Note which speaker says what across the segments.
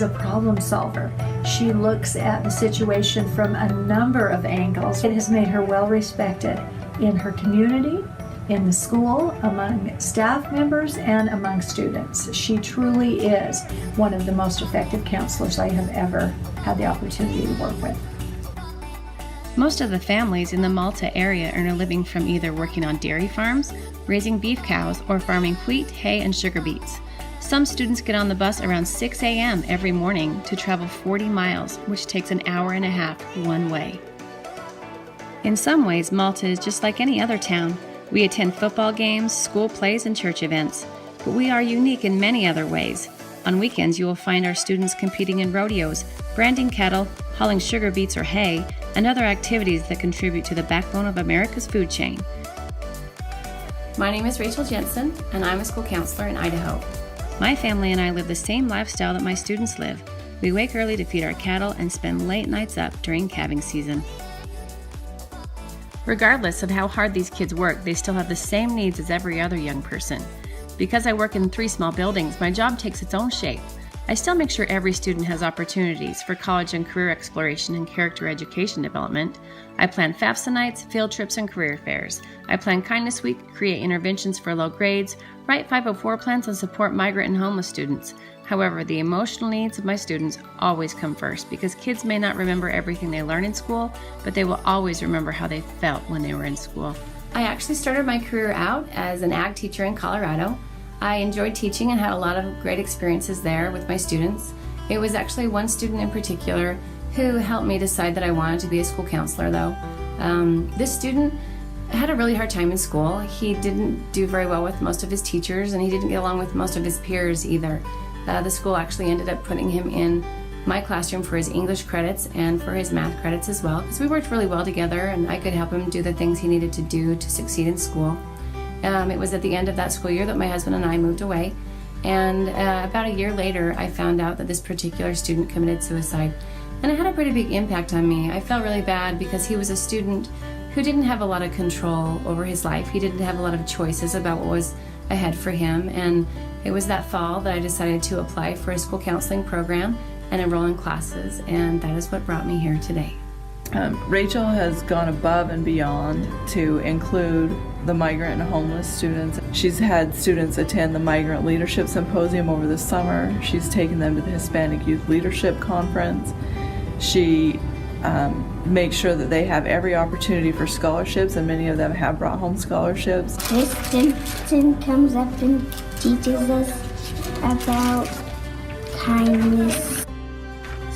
Speaker 1: a problem solver. She looks at the situation from a number of angles. It has made her well respected in her community, in the school, among staff members, and among students. She truly is one of the most effective counselors I have ever had the opportunity to work with.
Speaker 2: Most of the families in the Malta area earn a living from either working on dairy farms, raising beef cows, or farming wheat, hay, and sugar beets. Some students get on the bus around 6 a.m. every morning to travel 40 miles, which takes an hour and a half one way. In some ways, Malta is just like any other town. We attend football games, school plays, and church events, but we are unique in many other ways. On weekends, you will find our students competing in rodeos, branding cattle, hauling sugar beets or hay, and other activities that contribute to the backbone of America's food chain.
Speaker 3: My name is Rachel Jensen, and I'm a school counselor in Idaho.
Speaker 2: My family and I live the same lifestyle that my students live. We wake early to feed our cattle and spend late nights up during calving season. Regardless of how hard these kids work, they still have the same needs as every other young person. Because I work in 3 small buildings, my job takes its own shape. I still make sure every student has opportunities for college and career exploration and character education development. I plan FAFSA nights, field trips, and career fairs. I plan Kindness Week, create interventions for low grades, write 504 plans, and support migrant and homeless students. However, the emotional needs of my students always come first because kids may not remember everything they learn in school, but they will always remember how they felt when they were in school.
Speaker 3: I actually started my career out as an ag teacher in Colorado. I enjoyed teaching and had a lot of great experiences there with my students. It was actually one student in particular who helped me decide that I wanted to be a school counselor though. This student had a really hard time in school. He didn't do very well with most of his teachers and he didn't get along with most of his peers either. The school actually ended up putting him in my classroom for his English credits and for his math credits as well because we worked really well together and I could help him do the things he needed to do to succeed in school. It was at the end of that school year that my husband and I moved away, and about a year later I found out that this particular student committed suicide, and it had a pretty big impact on me. I felt really bad because he was a student who didn't have a lot of control over his life. He didn't have a lot of choices about what was ahead for him, and it was that fall that I decided to apply for a school counseling program and enroll in classes, and that is what brought me here today.
Speaker 4: Rachel has gone above and beyond to include the migrant and homeless students. She's had students attend the Migrant Leadership Symposium over the summer. She's taken them to the Hispanic Youth Leadership Conference. She makes sure that they have every opportunity for scholarships, and many of them have brought home scholarships.
Speaker 5: Miss Jensen comes up and teaches us about kindness.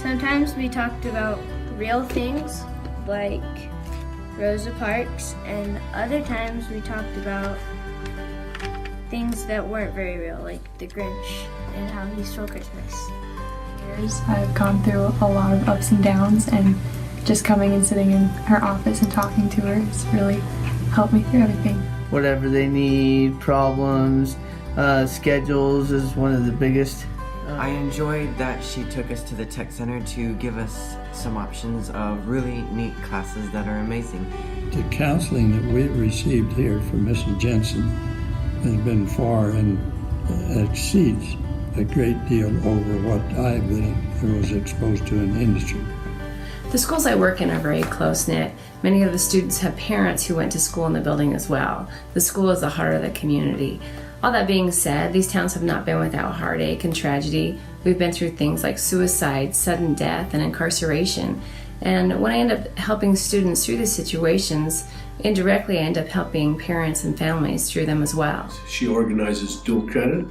Speaker 6: Sometimes we talked about real things like Rosa Parks, and other times we talked about things that weren't very real, like the Grinch and how he stole Christmas.
Speaker 7: I've gone through a lot of ups and downs, and just coming and sitting in her office and talking to her has really helped me through everything.
Speaker 8: Whatever they need, problems, schedules is one of the biggest.
Speaker 9: I enjoyed that she took us to the tech center to give us some options of really neat classes that are amazing.
Speaker 10: The counseling that we received here from Mrs. Jensen has been far and exceeds a great deal over what I was exposed to in the industry.
Speaker 3: The schools I work in are very close-knit. Many of the students have parents who went to school in the building as well. The school is the heart of the community. All that being said, these towns have not been without heartache and tragedy. We've been through things like suicide, sudden death, and incarceration. And when I end up helping students through these situations, indirectly I end up helping parents and families through them as well.
Speaker 11: She organizes dual credit,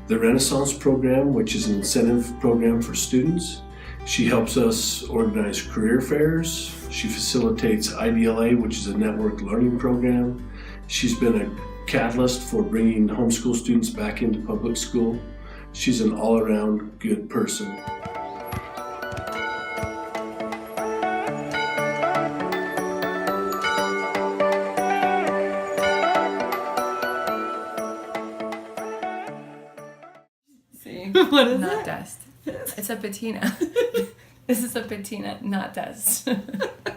Speaker 11: the Renaissance program, which is an incentive program for students. She helps us organize career fairs. She facilitates IBLA, which is a network learning program. She's been a catalyst for bringing homeschool students back into public school. She's an all-around good person.
Speaker 3: See? What is not it? Dust. It's a patina. This is a patina, not dust.